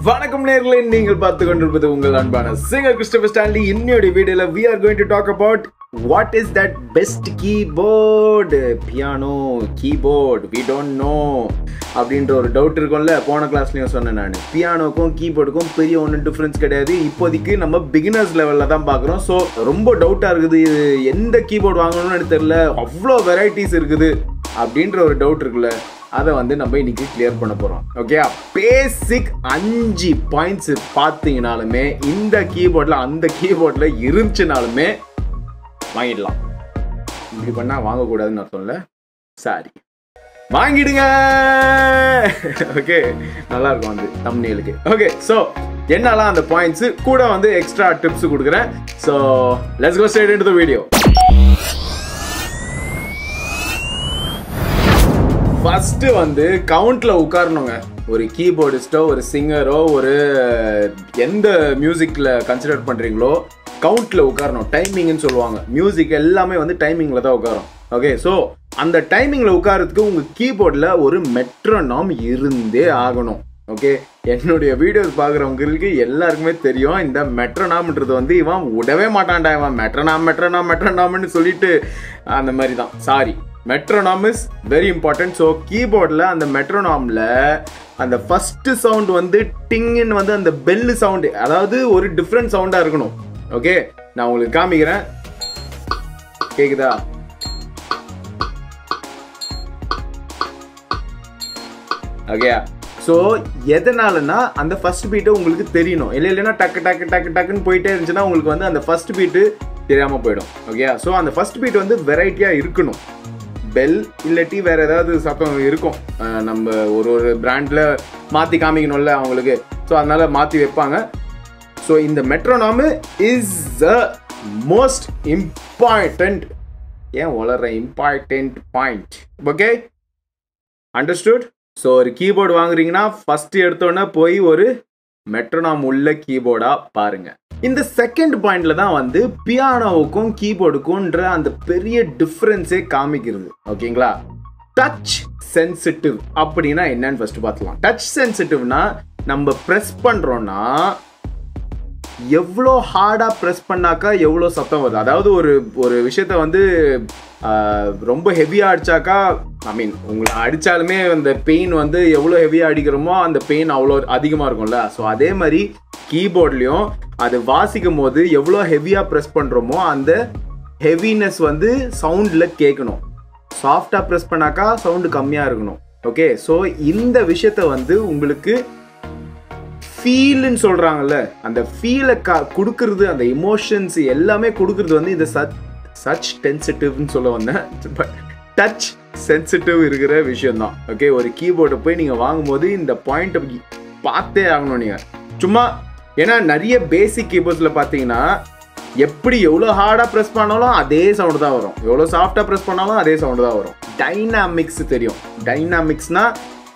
வணக்கம் நேயர்களே, நீங்கள் பார்த்து கொண்டிருப்பது உங்கள் அன்பான சிங்கர் கிறிஸ்டோபர் ஸ்டான்லி. இன்னையோட வீடியோல we are going to talk about what is that best keyboard, piano keyboard we don't know அப்படின்ற ஒரு டவுட் இருக்கும்ல. போன கிளாஸ்லயும் சொன்னேன், நான் பியானோக்கும் கீபோர்டுக்கும் பெரிய ஒன்றும் டிஃப்ரென்ஸ் கிடையாது. இப்போதைக்கு நம்ம பிகினர்ஸ் லெவலில் தான் பார்க்குறோம். ஸோ ரொம்ப டவுட்டாக இருக்குது, இது எந்த கீபோர்டு வாங்கணும்னு எனக்கு தெரியல, அவ்வளோ வெரைட்டிஸ் இருக்குது அப்படின்ற ஒரு டவுட் இருக்குல்ல. அதை நம்ம இன்னைக்கு கிளியர் பண்ண போகிறோம். ஓகே, பேசிக் 5 பாயிண்ட்ஸ் பார்த்தீங்கனாலுமே இந்த கீபோர்டில் அந்த கீபோர்டில் இருந்துச்சுனாலுமே வாங்கிடலாம். இப்படி பண்ணால் வாங்கக்கூடாதுன்னு அர்த்தம்ல, சாரி வாங்கிடுங்க. ஓகே, நல்லா இருக்கும் வந்து தம்ப்நெயிலுக்கு. ஓகே, ஸோ என்னெல்லாம் அந்த பாயிண்ட்ஸ் கூட எக்ஸ்ட்ரா டிப்ஸ் கொடுக்குறேன். So let's go straight into the video. First கவுண்ட்ல உட்காரணுங்க. ஒரு கீபோர்டிஸ்டோ ஒரு சிங்கரோ ஒரு எந்த மியூசிக்ல கன்சிடர் பண்றீங்களோ கவுண்ட்ல உட்காரணும். டைமிங்னு சொல்லுவாங்க. மியூசிக் எல்லாமே டைமிங்ல தான் உட்காரும். ஓகே, ஸோ அந்த டைமிங்ல உட்காரத்துக்கு உங்க கீபோர்ட்ல ஒரு மெட்ரோனாம் இருந்தே ஆகணும். ஓகே, என்னுடைய வீடியோஸ் பார்க்குறவங்களுக்கு எல்லாருக்குமே தெரியும், இந்த மெட்ரோனாம்ன்றது இவன் விடவே மாட்டான்டா, இவன் மெட்ரோனாம்னு சொல்லிட்டு அந்த மாதிரி தான். Sorry, metronome is very important. So கீபோர்டில் அந்த மெட்ரோனாமில் அந்த ஃபர்ஸ்ட் சவுண்ட் டிங்ன்னு அந்த பெல்லு சவுண்டு, அதாவது ஒரு டிஃப்ரெண்ட் சவுண்டாக இருக்கணும். ஓகே, நான் உங்களுக்கு காமிக்கிறேன், கேக்குதா? ஓகே, ஸோ எதனாலனா அந்த ஃபர்ஸ்ட் பீட்டை உங்களுக்கு தெரியணும். இல்லைன்னா டக்கு டக்கு டக்கு டக்குன்னு போயிட்டே இருந்துச்சுன்னா உங்களுக்கு அந்த ஃபர்ஸ்ட் பீட்டு தெரியாமல் போயிடும். ஓகே, ஸோ அந்த ஃபர்ஸ்ட் பீட் வெரைட்டியாக இருக்கணும். பெல் இல்லாட்டி வேற ஏதாவது சத்தம் இருக்கும். நம்ம ஒரு பிராண்ட்ல மாற்றி காமிக்கணும்ல அவங்களுக்கு, ஸோ அதனால மாற்றி வைப்பாங்க. ஸோ இந்த மெட்ரோனாம் இஸ் த மோஸ்ட் இம்பார்ட்டன்ட், ஏன் வளர்ற important point. Okay, understood? So ஒரு கீபோர்டு வாங்குறீங்கன்னா ஃபர்ஸ்ட் எடுத்தோன்னே போய் ஒரு மெட்ரோனாம் உள்ள கீபோர்டா பாருங்க. இந்த செகண்ட் பாயிண்ட்ல தான் பியானோவுக்கும் கீபோர்டுக்கும்ன்ற அந்த பெரிய டிஃபரன்ஸே காமிக்கிறது. ஓகேங்களா? டச் சென்சிட்டிவ் அப்படின்னா என்னன்னு ஃபர்ஸ்ட் பார்த்துக்கலாம். டச் சென்சிட்டிவ்னா நம்ம ப்ரெஸ் பண்றோம்னா எவ்வளோ ஹார்டா ப்ரெஸ் பண்ணாக்கா எவ்வளோ சத்தம் வருது. அதாவது ஒரு விஷயத்த ரொம்ப ஹெவியாக அடிச்சாக்கா, ஐ மீன் உங்களை அடித்தாலுமே அந்த பெயின் எவ்வளோ ஹெவியாக அடிக்கிறோமோ அந்த பெயின் அவ்வளோ அதிகமாக இருக்கும்ல. ஸோ அதே மாதிரி கீபோர்ட்லேயும் அது வாசிக்கும் போது எவ்வளோ ஹெவியாக ப்ரெஸ் பண்ணுறோமோ அந்த ஹெவினஸ் சவுண்டில் கேட்கணும். சாஃப்டாக ப்ரெஸ் பண்ணாக்கா சவுண்டு கம்மியாக இருக்கணும். ஓகே, ஸோ இந்த விஷயத்த உங்களுக்கு ஃபீல்னு சொல்கிறாங்கல்ல, அந்த ஃபீலை கொடுக்கறது, அந்த எமோஷன்ஸ் எல்லாமே கொடுக்கறது இந்த சச் சென்சிட்டிவ்னு சொல்ல வந்தேன். டச் சென்சிட்டிவ் இருக்கிற விஷயம் தான். ஓகே, ஒரு கீபோர்டை போய் நீங்கள் வாங்கும்போது இந்த பாயிண்ட் பார்த்தே ஆகணும் நீங்கள். சும்மா ஏன்னா நிறைய பேசிக் கீபோர்ட்ஸில் பார்த்தீங்கன்னா எவ்வளோ ஹார்டாக ப்ரெஸ் பண்ணாலும் அதே சவுண்டு தான் வரும், எவ்வளோ சாஃப்டாக ப்ரெஸ் பண்ணாலும் அதே சவுண்டு தான் வரும். டைனாமிக்ஸ் தெரியும். டைனாமிக்ஸ்னால்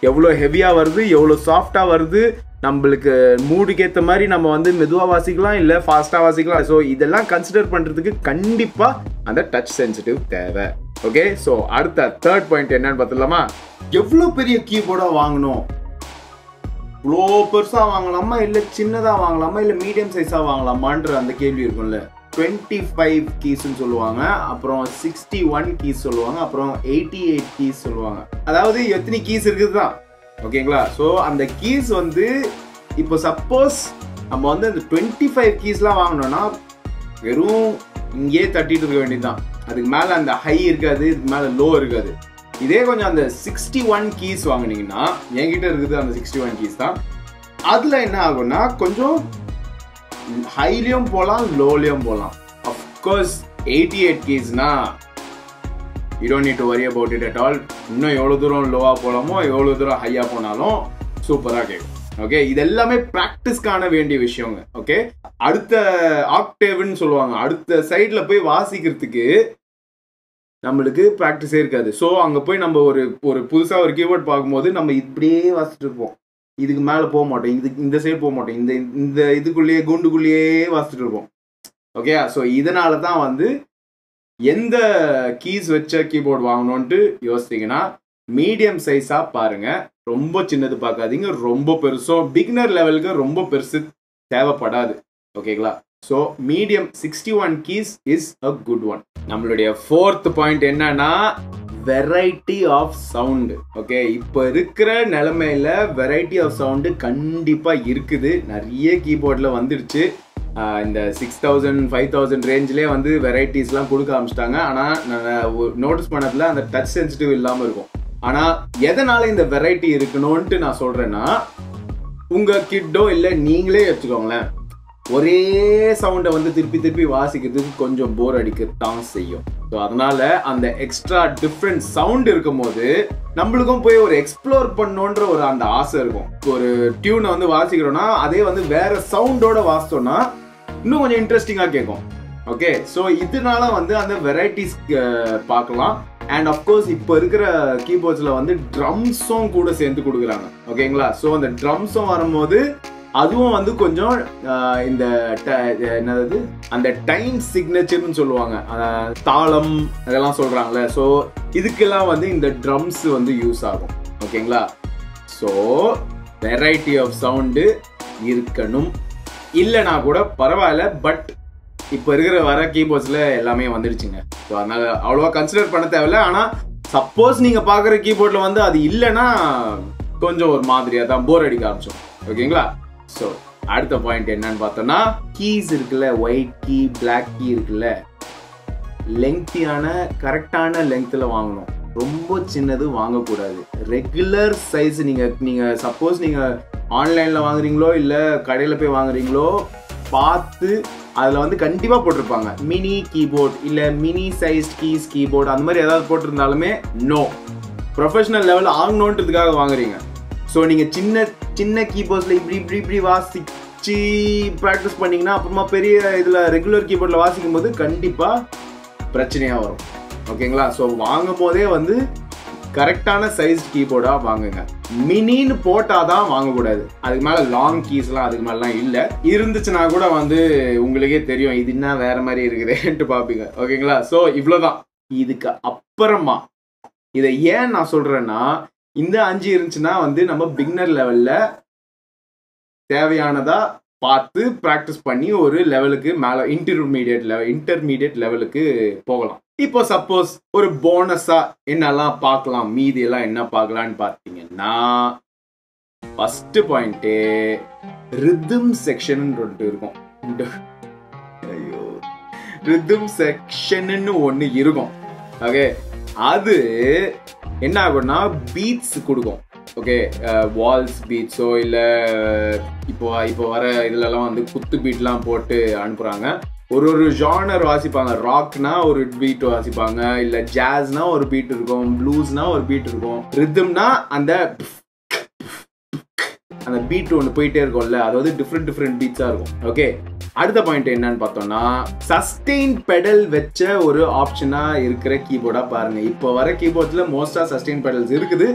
எவ்வளோ ஹெவியாக வருது, எவ்வளோ சாஃப்டாக வருது, நம்மளுக்கு மூடுக்கு ஏற்ற மாதிரி நம்ம மெதுவாக வாசிக்கலாம், இல்லை ஃபாஸ்ட்டாக வாசிக்கலாம். ஸோ இதெல்லாம் கன்சிடர் பண்ணுறதுக்கு கண்டிப்பாக அந்த டச் சென்சிட்டிவ் தேவை. ஓகே, ஸோ அடுத்த தேர்ட் பாயிண்ட் என்னன்னு பார்த்துலாமா? எவ்வளோ பெரிய கீபோர்டாக வாங்கணும்? இவ்வளோ பெருசாக வாங்கலாமா, இல்லை சின்னதாக வாங்கலாமா, இல்லை மீடியம் சைஸாக வாங்கலாமான்ற அந்த கேள்வி இருக்கும்ல. 25 கீஸ்ன்னு சொல்லுவாங்க, அப்புறம் 61 கீஸ் சொல்லுவாங்க, அப்புறம் 88 கீஸ் சொல்லுவாங்க. அதாவது எத்தனை கீஸ் இருக்குது தான். ஓகேங்களா? ஸோ அந்த கீஸ் இப்போ சப்போஸ் நம்ம அந்த 25 கீஸ்லாம் வாங்கினோம்னா வெறும் இங்கே தட்டிட்டு இருக்க வேண்டியதுதான். அதுக்கு மேலே அந்த ஹை இருக்காது, இதுக்கு மேலே லோ இருக்காது. இதே கொஞ்சம் அந்த 61 கீஸ் வாங்கினீங்கன்னா, என்கிட்ட இருக்குது அந்த 61 கீஸ் தான். அதில் என்ன ஆகும்னா கொஞ்சம் ஹைலியும் போகலாம், லோலியும் போகலாம். Of course 88 கீஸ்னா you don't need to worry about it at all. இன்னும் எவ்வளோ தூரம் லோவாக போகலாமோ எவ்வளோ தூரம் ஹையாக போனாலும் சூப்பராக கேட்கும். ஓகே, இது எல்லாமே ப்ராக்டிஸ்க்கான வேண்டிய விஷயங்க. ஓகே, அடுத்த ஆக்டேவ்னு சொல்லுவாங்க, அடுத்த சைடில் போய் வாசிக்கிறதுக்கு நம்மளுக்கு ப்ராக்டிஸே இருக்காது. ஸோ அங்கே போய் நம்ம ஒரு புதுசாக ஒரு கீபோர்ட் பார்க்கும்போது நம்ம இப்படியே வாசிட்டு இருப்போம், இதுக்கு மேலே போக மாட்டோம், இந்த சைடு போக மாட்டோம், இந்த இதுக்குள்ளேயே குண்டுக்குள்ளேயே வாசிட்டு இருப்போம். ஓகே, ஸோ இதனால தான் எந்த கீஸ் வச்ச கீபோர்டு வாங்கணும்ட்டு யோசித்தீங்கன்னா மீடியம் சைஸாக பாருங்க, ரொம்ப சின்னது பார்க்காதீங்க, ரொம்ப பெருசும் பிகினர் லெவலுக்கு ரொம்ப பெருசு தேவைப்படாது. ஓகேங்களா? So medium 61 keys is a good one. நம்மளுடைய 4th பாயிண்ட் என்னன்னா வெரைட்டி ஆஃப் சவுண்டு. ஓகே, இப்போ இருக்கிற நிலைமையில வெரைட்டி ஆஃப் சவுண்டு கண்டிப்பாக இருக்குது. நிறைய கீபோர்டில் வந்துடுச்சு. இந்த 6000 5000 ரேஞ்சிலே வந்து வெரைட்டிஸ்லாம் கொடுக்க ஆரம்பிச்சிட்டாங்க. ஆனால் நான் நோட்டீஸ் பண்ணதில் அந்த டச் சென்சிட்டிவ் இல்லாமல் இருக்கும். ஆனால் எதனால இந்த வெரைட்டி இருக்கணும்ன்ட்டு நான் சொல்கிறேன்னா, உங்கள் கிட்டோ இல்லை நீங்களே வச்சுக்கோங்களேன், ஒரே சவுண்டை வந்து திருப்பி வாசிக்கிறதுக்கு கொஞ்சம் போர் அடிக்கத்தான் செய்யும். ஸோ அதனால அந்த எக்ஸ்ட்ரா டிஃப்ரெண்ட் சவுண்ட் இருக்கும் போது நம்மளுக்கும் போய் ஒரு எக்ஸ்ப்ளோர் பண்ணோன்ற ஒரு அந்த ஆசை இருக்கும். ஒரு டியூனை வந்து வாசிக்கிறோம்னா அதே வந்து வேற சவுண்டோட வாசித்தோம்னா இன்னும் கொஞ்சம் இன்ட்ரெஸ்டிங்காக கேட்கும். ஓகே, ஸோ இதனால வந்து அந்த வெரைட்டிஸ் பார்க்கலாம். அண்ட் அஃப்கோர்ஸ் இப்போ இருக்கிற கீபோர்ட்ஸில் வந்து ட்ரம்ஸும் கூட சேர்ந்து கொடுக்குறாங்க. ஓகேங்களா? ஸோ அந்த ட்ரம்ஸும் வரும்போது அதுவும் வந்து கொஞ்சம் இந்த என்னது அந்த டைம் சிக்னேச்சர்னு சொல்லுவாங்க, தாளம் அதெல்லாம் சொல்கிறாங்களே. ஸோ இதுக்கெல்லாம் வந்து இந்த ட்ரம்ஸ் வந்து யூஸ் ஆகும். ஓகேங்களா? ஸோ வெரைட்டி ஆஃப் சவுண்டு இருக்கணும். இல்லைனா கூட பரவாயில்ல, பட் இப்போ இருக்கிற வர கீபோர்ட்ஸில் எல்லாமே வந்துடுச்சுங்க. ஸோ அதனால் அவ்வளோவா கன்சிடர் பண்ண தேவையில்லை. ஆனால் சப்போஸ் நீங்கள் பார்க்குற கீபோர்டில் வந்து அது இல்லைன்னா கொஞ்சம் ஒரு மாதிரியாக தான் போர் அடிக்க ஆரம்பிச்சோம். ஓகேங்களா? ஸோ அடுத்த பாயிண்ட் என்னன்னு பார்த்தோம்னா, கீஸ் இருக்குல்ல, ஒயிட் கீ பிளாக் கீ இருக்குல்ல, லெங்க்தியான கரெக்டான லெங்க்த்தில் வாங்கணும். ரொம்ப சின்னது வாங்கக்கூடாது. ரெகுலர் சைஸ் நீங்கள் சப்போஸ் நீங்கள் ஆன்லைனில் வாங்குறீங்களோ இல்லை கடையில் போய் வாங்குறீங்களோ பார்த்து அதில் வந்து கண்டிப்பாக போட்டிருப்பாங்க மினி கீபோர்ட் இல்லை மினி சைஸ் கீபோர்ட் அந்த மாதிரி ஏதாவது போட்டிருந்தாலுமே நோ. ப்ரொஃபஷனல் லெவல் ஆகணுன்றதுக்காக வாங்குறீங்க. ஸோ நீங்கள் சின்ன கீபோர்ட்ஸில் இப்படி வாசிச்சு ப்ராக்டிஸ் பண்ணிங்கன்னா அப்புறமா பெரிய இதில் ரெகுலர் கீபோர்டில் வாசிக்கும் போது கண்டிப்பாக பிரச்சனையாக வரும். ஓகேங்களா? ஸோ வாங்கும் போதே வந்து கரெக்டான சைஸ் கீபோர்டாக வாங்குங்க. மினின்னு போட்டால் தான் வாங்கக்கூடாது. அதுக்கு மேலே லாங் கீஸ்லாம் அதுக்கு மேலாம் இல்லை. இருந்துச்சுன்னா கூட வந்து உங்களுக்கே தெரியும் இது என்ன வேற மாதிரி இருக்குதுன்ட்டு பார்ப்பீங்க. ஓகேங்களா? ஸோ இவ்வளோதான். இதுக்கு அப்புறமா இதை ஏன் நான் சொல்கிறேன்னா, இந்த 5 இருந்துச்சுன்னா வந்து நம்ம பிகினர் லெவலில் தேவையானதா பார்த்து ப்ராக்டிஸ் பண்ணி ஒரு லெவலுக்கு மேலே இன்டர்மீடியட் லெவலுக்கு போகலாம். இப்போ சப்போஸ் ஒரு போனஸா என்னெல்லாம் பார்க்கலாம், மீதி எல்லாம் என்ன பார்க்கலான்னு பார்த்தீங்கன்னா, ஃபர்ஸ்ட் பாயிண்ட்டு ரிதம் செக்ஷன் இருக்கும். ஐயோ, ரிதம் செக்ஷன்னு ஒன்று இருக்கும். ஓகே, அது என்ன ஆகும்னா பீட்ஸ் கொடுக்கும். ஓகே, வால்ஸ் பீட்ஸோ இல்லை இப்போ வர இதுலலாம் வந்து குத்து பீட்லாம் போட்டு அனுப்புகிறாங்க. ஒரு ஜானர் வாசிப்பாங்க. ராக்னா ஒரு பீட் வாசிப்பாங்க, இல்லை ஜாஸ்னா ஒரு பீட் இருக்கும், ப்ளூஸ்னா ஒரு பீட் இருக்கும், ரிதம்னா அந்த பீட் ஒன்று போயிட்டே இருக்கும்ல, அதாவது டிஃப்ரெண்ட் பீட்ஸாக இருக்கும். ஓகே, அடுத்த பாயிண்ட் என்னன்னு பார்த்தோம்னா, சஸ்டெயின் பெடல் வச்ச ஒரு ஆப்ஷனா இருக்கிற கீபோர்டா பாருங்க. இப்போ வர கீபோர்ட்ஸ்ல மோஸ்டா சஸ்டெயின் பெடல்ஸ் இருக்குது.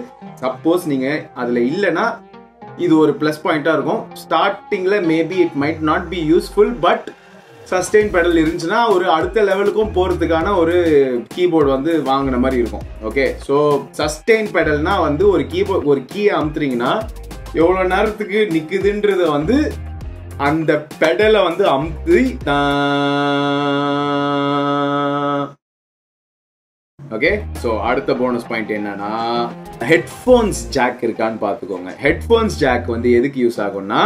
சப்போஸ் நீங்க அதுல இல்லைன்னா இது ஒரு பிளஸ் பாயிண்டா இருக்கும். ஸ்டார்டிங்ல maybe it might not be useful, but sustain pedal இருந்துச்சுன்னா ஒரு அடுத்த லெவலுக்கும் போறதுக்கான ஒரு கீபோர்டு வந்து வாங்கின மாதிரி இருக்கும். ஓகே, ஸோ சஸ்டெயின் பெடல்னா வந்து ஒரு கீயை அமுத்துறீங்கன்னா எவ்வளோ நேரத்துக்கு நிக்குதுன்றத வந்து அந்த பெடலை வந்து அமுத்தி. ஓகே, ஸோ அடுத்த போனஸ் பாயிண்ட் என்னன்னா, ஹெட்ஃபோன்ஸ் ஜாக் இருக்கான்னு பார்த்துக்கோங்க. ஹெட்ஃபோன்ஸ் ஜாக் வந்து எதுக்கு யூஸ் ஆகும்னா,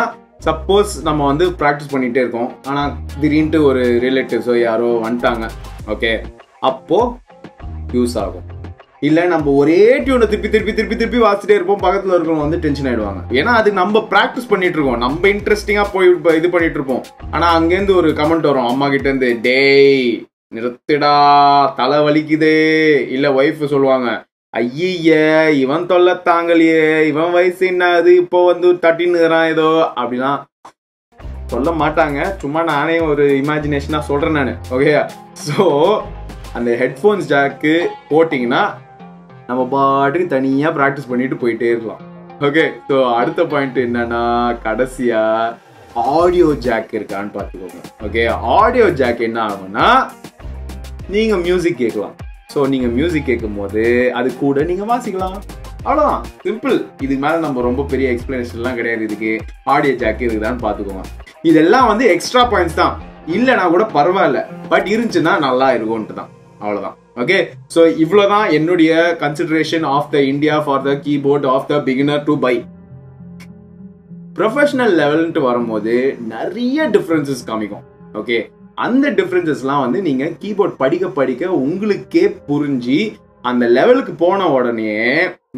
சப்போஸ் நம்ம வந்து ப்ராக்டிஸ் பண்ணிகிட்டே இருக்கோம், ஆனால் திடீர்னு ஒரு ரிலேட்டிவ்ஸோ யாரோ வந்துட்டாங்க. ஓகே, அப்போ யூஸ் ஆகும். இல்லை நம்ம ஒரே டியூனை திருப்பி வாசிட்டே இருப்போம், பக்கத்தில் இருக்கிறவங்க வந்து டென்ஷன் ஆகிடுவாங்க. ஏன்னா அது நம்ம ப்ராக்டிஸ் பண்ணிட்டு இருக்கோம், நம்ம இன்ட்ரெஸ்டிங்காக போய் இது பண்ணிட்டு இருப்போம். ஆனால் அங்கேருந்து ஒரு கமெண்ட் வரும் அம்மா கிட்டேருந்து, டேய் நிறுத்துடா தலை வலிக்குதே. இல்லை ஒய்ஃப் சொல்லுவாங்க, ஐய இவன் தொல்லை தாங்கலையே, இவன் வயசு என்னது இப்போ வந்து தட்டின்னுறான் ஏதோ, அப்படிலாம் சொல்ல மாட்டாங்க. சும்மா நானே ஒரு இமேஜினேஷனாக சொல்கிறேன் நான். ஓகே, ஸோ அந்த ஹெட்ஃபோன்ஸ் ஜாக்கு போட்டிங்கன்னா நம்ம பாட்டுக்கு தனியாக ப்ராக்டிஸ் பண்ணிட்டு போயிட்டே இருக்கலாம். ஓகே, ஸோ அடுத்த பாயிண்ட் என்னன்னா, கடைசியாக ஆடியோ ஜாக் இருக்கான்னு பார்த்துக்கோங்க. ஓகே, ஆடியோ ஜாக் என்ன ஆகும்னா, நீங்கள் மியூசிக் கேட்கலாம். ஸோ நீங்கள் மியூசிக் கேட்கும் போது அது கூட நீங்கள் வாசிக்கலாம். அவ்வளோதான், சிம்பிள். இதுக்கு மேலே நம்ம ரொம்ப பெரிய எக்ஸ்பிளனேஷன்லாம் கிடையாது. இதுக்கு ஆடியோ ஜாக்கு இருக்குதான்னு பார்த்துக்கோங்க. இதெல்லாம் வந்து எக்ஸ்ட்ரா பாயிண்ட்ஸ் தான், இல்லைனா கூட பரவாயில்ல, பட் இருந்துச்சுன்னா நல்லா இருக்கும்ன்ட்டு தான். அவ்வளோதான். ஓகே, ஸோ இவ்வளோதான் என்னுடைய consideration of the India for the keyboard of the beginner to by. Professional லெவல்ன்ட்டு வரும்போது நிறைய டிஃப்ரென்சஸ் காமிக்கும். ஓகே, அந்த டிஃப்ரென்சஸ்லாம் வந்து நீங்கள் கீபோர்ட் படிக்க படிக்க உங்களுக்கே புரிஞ்சு அந்த லெவலுக்கு போன உடனே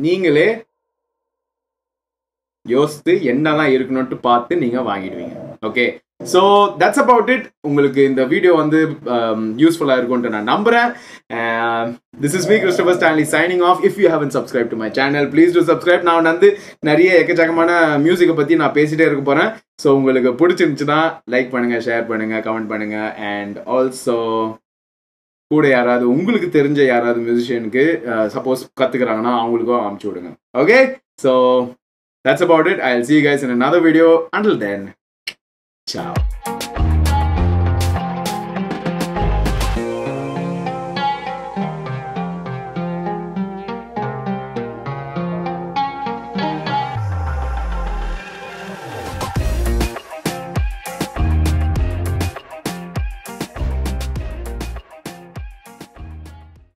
நீங்களே யோசித்து என்னெல்லாம் இருக்கணும்ட்டு பார்த்து நீங்கள் வாங்கிடுவீங்க. Okay, so that's about it. உங்களுக்கு இந்த வீடியோ வந்து யூஸ்ஃபுல்லாக இருக்கும்ட்டு நான் நம்புகிறேன். This is me Christopher Stanley signing off. If you haven't subscribe to my channel, please do subscribe. நான் வந்து நிறைய எக்கச்சக்கமான மியூசிக்கை பற்றி நான் பேசிகிட்டே இருக்க போகிறேன். ஸோ உங்களுக்கு பிடிச்சிருந்துச்சுன்னா லைக் பண்ணுங்கள், ஷேர் பண்ணுங்கள், கமெண்ட் பண்ணுங்கள். அண்ட் ஆல்சோ கூட யாராவது உங்களுக்கு தெரிஞ்ச யாராவது மியூசிஷியனுக்கு சப்போஸ் கற்றுக்குறாங்கன்னா அவங்களுக்கும் அனுப்பிச்சி விடுங்க. Okay, so that's about it. I'll see you guys in another video. Until then, ciao.